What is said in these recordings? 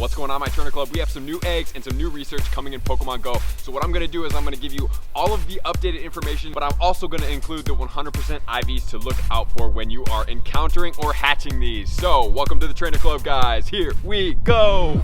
What's going on, my trainer club? We have some new eggs and some new research coming in Pokemon Go. So what I'm gonna do is I'm gonna give you all of the updated information, but I'm also gonna include the 100% IVs to look out for when you are encountering or hatching these. So welcome to the trainer club, guys. Here we go.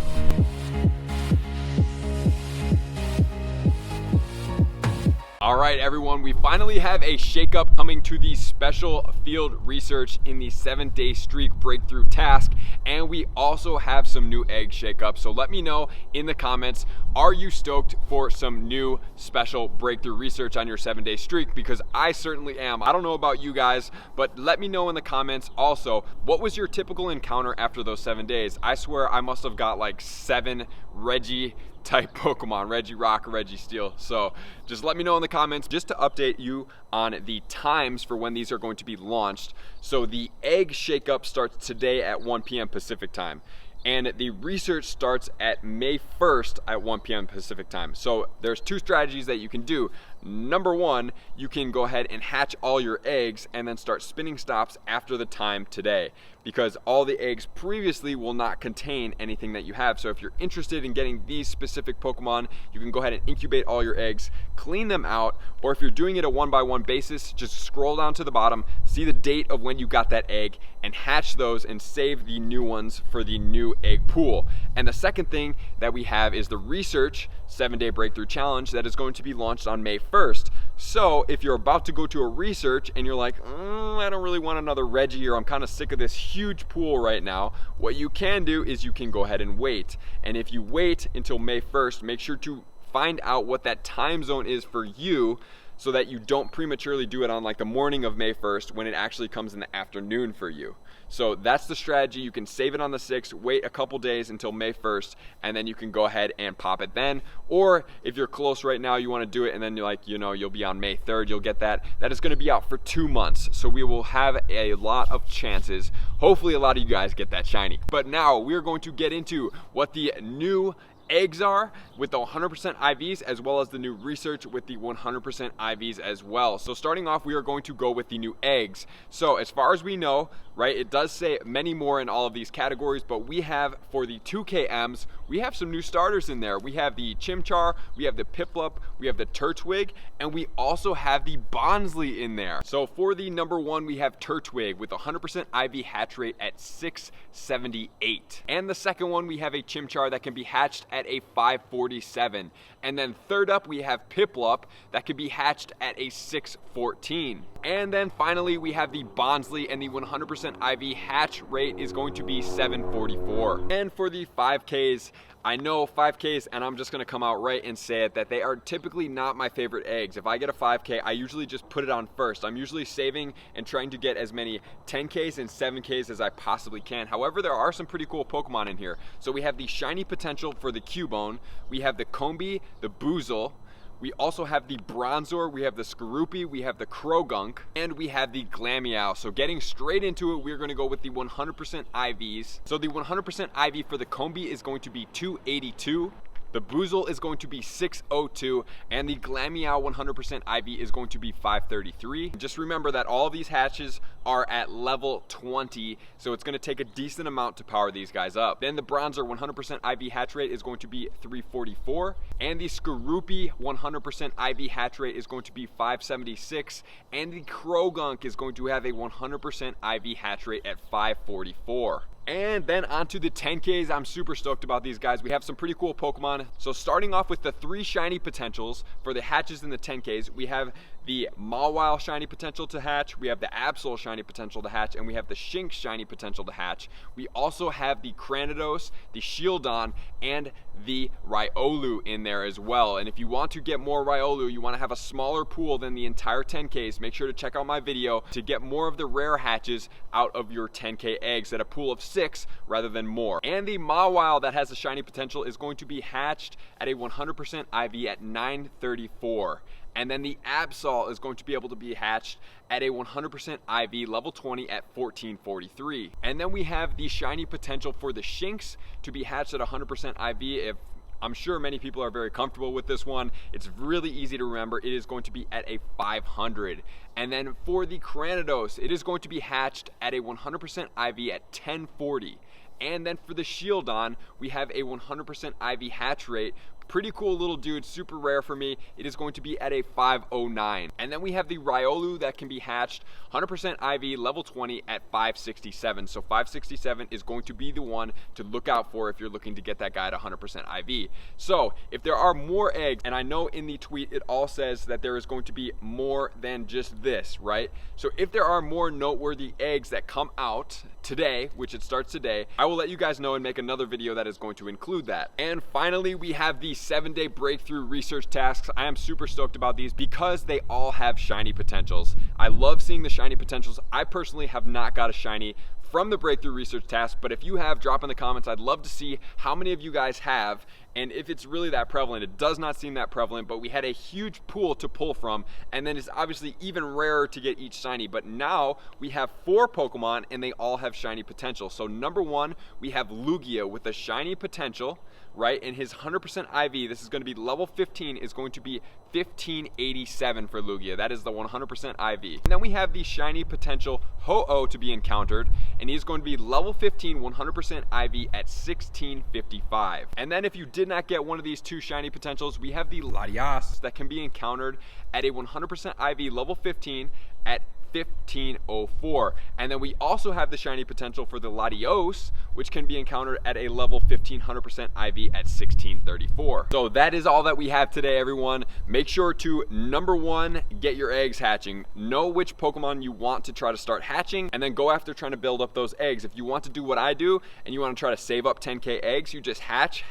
All right, everyone, we finally have a shakeup coming to the special field research in the 7-day streak breakthrough task, and we also have some new egg shakeups. So let me know in the comments, are you stoked for some new special breakthrough research on your 7-day streak? Because I certainly am. I don't know about you guys, but let me know in the comments also, what was your typical encounter after those 7 days? I swear I must have got like 7 Reggie type Pokemon, Regirock or Registeel. So just let me know in the comments, just to update you on the times for when these are going to be launched. So the egg shakeup starts today at 1 p.m. Pacific time, and the research starts at May 1st at 1 p.m. Pacific time. So there's 2 strategies that you can do. Number 1, you can go ahead and hatch all your eggs and then start spinning stops after the time today, because all the eggs previously will not contain anything that you have. So if you're interested in getting these specific Pokemon, you can go ahead and incubate all your eggs, clean them out, or if you're doing it a 1-by-1 basis, just scroll down to the bottom, see the date of when you got that egg, and hatch those and save the new ones for the new egg pool. And the second thing that we have is the research 7-day breakthrough challenge that is going to be launched on May 1st. So if you're about to go to a research and you're like, I don't really want another Reggie, or I'm kind of sick of this huge pool right now, what you can do is you can go ahead and wait. And if you wait until May 1st, make sure to find out what that time zone is for you, so that you don't prematurely do it on like the morning of May 1st when it actually comes in the afternoon for you. So that's the strategy. You can save it on the 6th, wait a couple days until May 1st, and then you can go ahead and pop it then. Or if you're close right now, you want to do it and then you're like, you'll be on May 3rd, you'll get that. That is going to be out for 2 months. So we will have a lot of chances. Hopefully a lot of you guys get that shiny. But now we're going to get into what the new eggs are with the 100% IVs, as well as the new research with the 100% IVs as well. So starting off, we are going to go with the new eggs. So as far as we know, right, it does say many more in all of these categories, but we have for the 2KMs, we have some new starters in there. We have the Chimchar, we have the Piplup, we have the Turtwig, and we also have the Bonsly in there. So for the number 1, we have Turtwig with 100% IV hatch rate at 678. And the second one, we have a Chimchar that can be hatched at a 547. And then third up, we have Piplup that can be hatched at a 614. And then finally, we have the Bonsly, and the 100% IV hatch rate is going to be 744. And for the 5Ks, I know 5Ks, and I'm just gonna come out right and say it, that they are typically not my favorite eggs. If I get a 5K, I usually just put it on first. I'm usually saving and trying to get as many 10Ks and 7Ks as I possibly can. However, there are some pretty cool Pokemon in here. So we have the shiny potential for the Cubone, we have the Combee, the Buizel, we also have the Bronzor, we have the Skorupi, we have the Croagunk, and we have the Glameow. So getting straight into it, we're going to go with the 100% IVs. So the 100% IV for the Combee is going to be 282. The Buizel is going to be 602, and the Glameow 100% IV is going to be 533. Just remember that all of these hatches are at level 20, so it's going to take a decent amount to power these guys up. Then the Bronzor 100% IV hatch rate is going to be 344, and the Skorupi 100% IV hatch rate is going to be 576, and the Croagunk is going to have a 100% IV hatch rate at 544. And then onto the 10Ks. I'm super stoked about these guys. We have some pretty cool Pokemon. So starting off with the 3 shiny potentials for the hatches in the 10Ks, we have the Mawile shiny potential to hatch, we have the Absol shiny potential to hatch, and we have the Shinx shiny potential to hatch. We also have the Cranidos, the Sheldon, and the Riolu in there as well. And if you want to get more Riolu, you want to have a smaller pool than the entire 10Ks, make sure to check out my video to get more of the rare hatches out of your 10K eggs at a pool of 6 rather than more. And the Mawile that has a shiny potential is going to be hatched at a 100% IV at 934. And then the Absol is going to be able to be hatched at a 100% IV level 20 at 1443. And then we have the shiny potential for the Shinx to be hatched at 100% IV. I'm sure many people are very comfortable with this one. It's really easy to remember. It is going to be at a 500. And then for the Cranidos, it is going to be hatched at a 100% IV at 1040. And then for the Sheldon, we have a 100% IV hatch rate. Pretty cool little dude, super rare for me. It is going to be at a 509. And then we have the Riolu that can be hatched 100% IV level 20 at 567. So 567 is going to be the one to look out for if you're looking to get that guy at 100% IV. So if there are more eggs, and I know in the tweet it all says that there is going to be more than just this, right? So if there are more noteworthy eggs that come out today, which it starts today, I will let you guys know and make another video that is going to include that. And finally, we have the 7-day breakthrough research tasks. I am super stoked about these because they all have shiny potentials. I love seeing the shiny potentials. I personally have not got a shiny from the breakthrough research task, but if you have, drop in the comments. I'd love to see how many of you guys have, and if it's really that prevalent. It does not seem that prevalent, but we had a huge pool to pull from, and then it's obviously even rarer to get each shiny. But now we have 4 Pokemon and they all have shiny potential. So number 1, we have Lugia with a shiny potential, right? And his 100% IV, this is going to be level 15, is going to be 1587 for Lugia. That is the 100% IV. And then we have the shiny potential Ho-Oh to be encountered, and he's going to be level 15, 100% IV at 1655. And then if you did not get one of these 2 shiny potentials, we have the LATIOS that can be encountered at a 100% IV level 15 at 1504. And then we also have the shiny potential for the LATIOS, which can be encountered at a level 1500% IV at 1634. So that is all that we have today, everyone. Make sure to, number 1, get your eggs hatching. Know which Pokemon you want to try to start hatching, and then go after trying to build up those eggs. If you want to do what I do and you want to try to save up 10k eggs, you just hatch,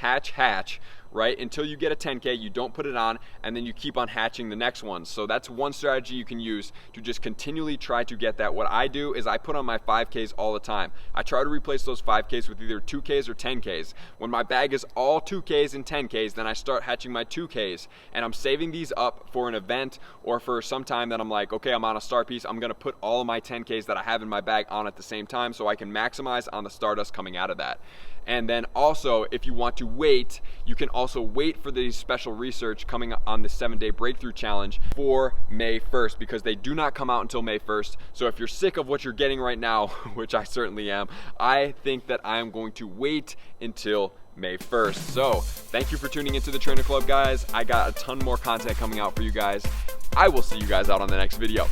right, until you get a 10k. You don't put it on, and then you keep on hatching the next one. So that's one strategy you can use to just continually try to get that. What I do is I put on my 5Ks all the time. I try to replace those 5Ks with either 2Ks or 10Ks. When my bag is all 2Ks and 10Ks, then I start hatching my 2Ks, and I'm saving these up for an event or for some time that I'm like, okay, I'm on a star piece, I'm gonna put all of my 10Ks that I have in my bag on at the same time so I can maximize on the Stardust coming out of that. And then also, if you want to wait, you can also wait for the special research coming on the 7-day breakthrough challenge for May 1st, because they do not come out until May 1st. So if you're sick of what you're getting right now, which I certainly am, I think that I am going to wait until May 1st. So thank you for tuning into the Trainer Club, guys. I got a ton more content coming out for you guys. I will see you guys out on the next video.